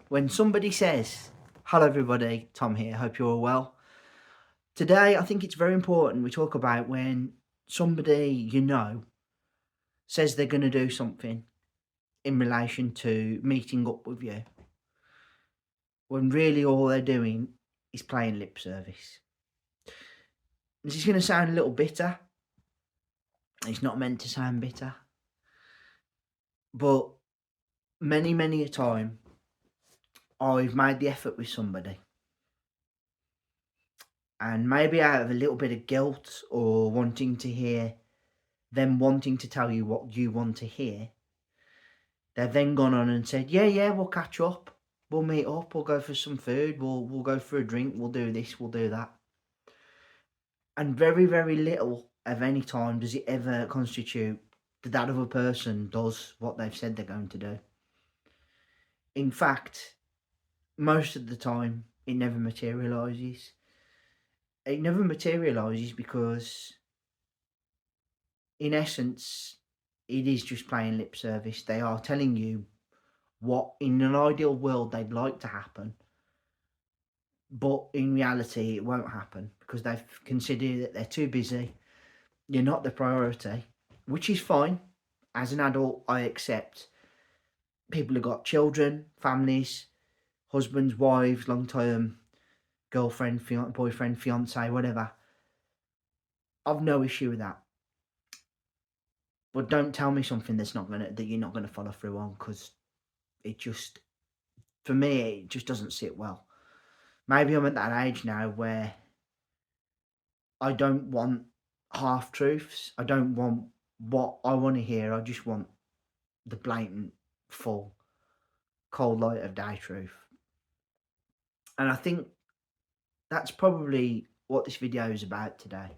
When somebody says, "Hello everybody, Tom here, hope you're all well." Today I think it's very important we talk about when somebody says they're going to do something in relation to meeting up with you, when really all they're doing is playing lip service. This is going to sound a little bitter. It's not meant to sound bitter. But many a time I've made the effort with somebody, and maybe out of a little bit of guilt or wanting to hear them wanting to tell you what you want to hear, they've then gone on and said, yeah, we'll catch up, we'll meet up, we'll go for some food, we'll go for a drink, we'll do this, we'll do that. And very little of any time does it ever constitute that other person does what they've said they're going to do. In fact, most of the time, it never materialises. It never materialises because, in essence, it is just playing lip service. They are telling you what, in an ideal world, they'd like to happen. But in reality, it won't happen because they've considered that they're too busy. You're not the priority, which is fine. As an adult, I accept people have got children, families, husbands, wives, long-term girlfriend, boyfriend, fiance, whatever. I've no issue with that. But don't tell me something that you're not gonna follow through on, because it just, for me, it just doesn't sit well. Maybe I'm at that age now where I don't want half truths. I don't want what I want to hear. I just want the blatant, full, cold light of day truth. And I think that's probably what this video is about today.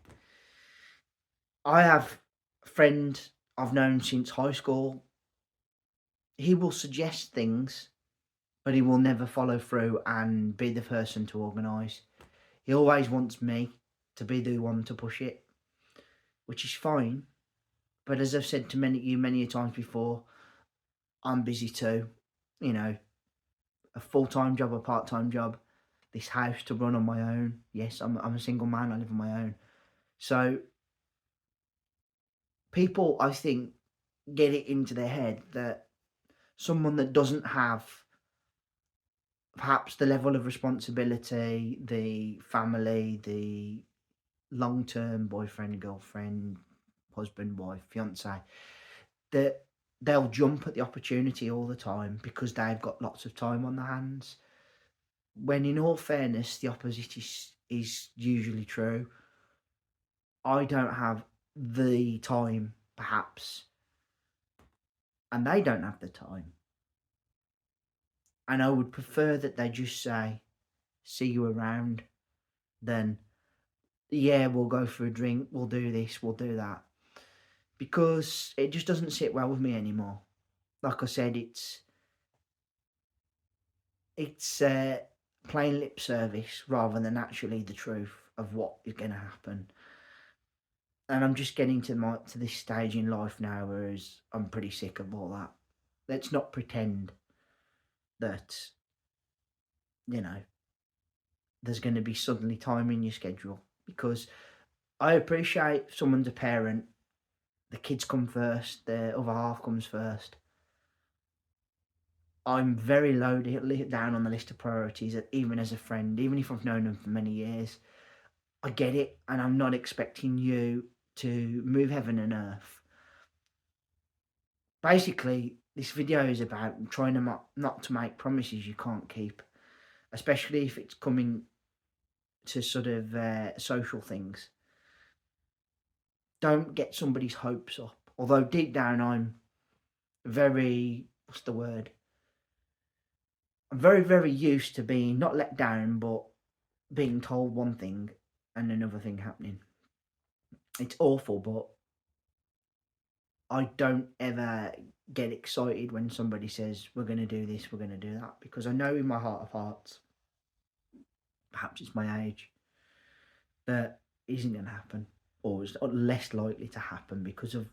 I have a friend I've known since high school. He will suggest things, but he will never follow through and be the person to organise. He always wants me to be the one to push it, which is fine. But as I've said to many times before, I'm busy too. A full-time job, a part-time job, this house to run on my own. Yes, I'm a single man, I live on my own. So people, I think, get it into their head that someone that doesn't have perhaps the level of responsibility, the family, the long-term boyfriend, girlfriend, husband, wife, fiance, that they'll jump at the opportunity all the time because they've got lots of time on their hands. When in all fairness, the opposite is usually true. I don't have the time, perhaps, and they don't have the time. And I would prefer that they just say, "See you around," than, "Yeah, we'll go for a drink, we'll do this, we'll do that." Because it just doesn't sit well with me anymore. Like I said, it's plain lip service rather than actually the truth of what is going to happen. And I'm just getting to this stage in life now where I'm pretty sick of all that. Let's not pretend that, you know, there's going to be suddenly time in your schedule, because I appreciate if someone's a parent, the kids come first, the other half comes first. I'm very low down on the list of priorities, even as a friend, even if I've known them for many years. I get it, and I'm not expecting you to move heaven and earth. Basically, this video is about trying not to make promises you can't keep, especially if it's coming to sort of social things. don't get somebody's hopes up. Although deep down I'm very, what's the word? I'm very, very used to being not let down, but being told one thing and another thing happening. It's awful, but I don't ever get excited when somebody says, we're going to do this, we're going to do that, because I know in my heart of hearts, perhaps it's my age, that isn't going to happen, or is less likely to happen because of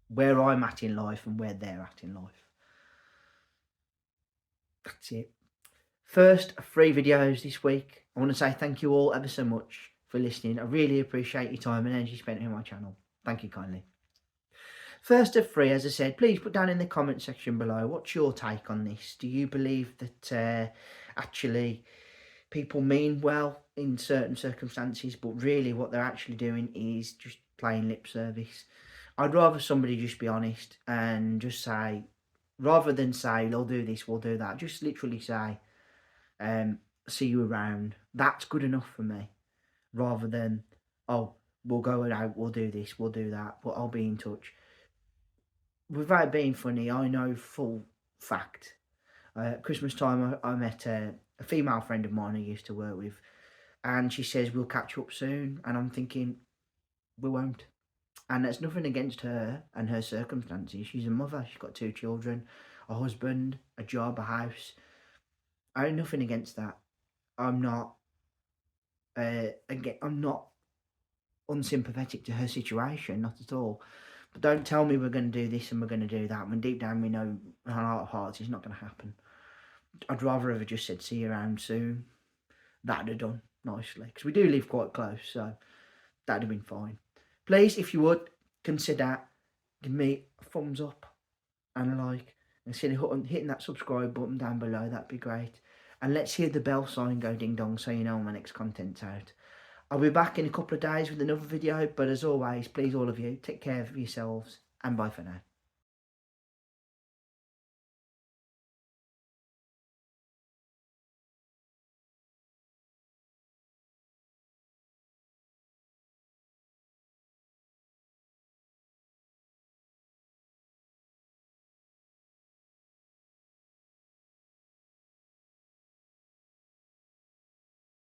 where I'm at in life and where they're at in life. That's it. First 3 videos this week. I want to say thank you all ever so much for listening. I really appreciate your time and energy spent on my channel. Thank you kindly. First of 3, as I said, please put down in the comment section below, what's your take on this? Do you believe that actually people mean well in certain circumstances, but really what they're actually doing is just playing lip service? I'd rather somebody just be honest and just say, rather than say, they'll do this, we'll do that, just literally say, see you around. That's good enough for me, rather than, oh, we'll go out, we'll do this, we'll do that, but I'll be in touch. Without being funny, I know full fact. Christmas time, I met a female friend of mine I used to work with, and she says, we'll catch up soon. And I'm thinking, we won't. And there's nothing against her and her circumstances. She's a mother, she's got 2 children, a husband, a job, a house. I have nothing against that. I'm not, I'm not unsympathetic to her situation, not at all. But don't tell me we're going to do this and we're going to do that when deep down we know in our heart of hearts it's not going to happen. I'd rather have just said, see you around soon. That'd have done nicely, because we do live quite close, so that'd have been fine. Please, if you would, consider giving me a thumbs up and a like, and hitting that subscribe button down below. That'd be great. And let's hear the bell sign go ding dong so you know when my next content's out. I'll be back in a couple of days with another video, but as always, please all of you, take care of yourselves, and bye for now.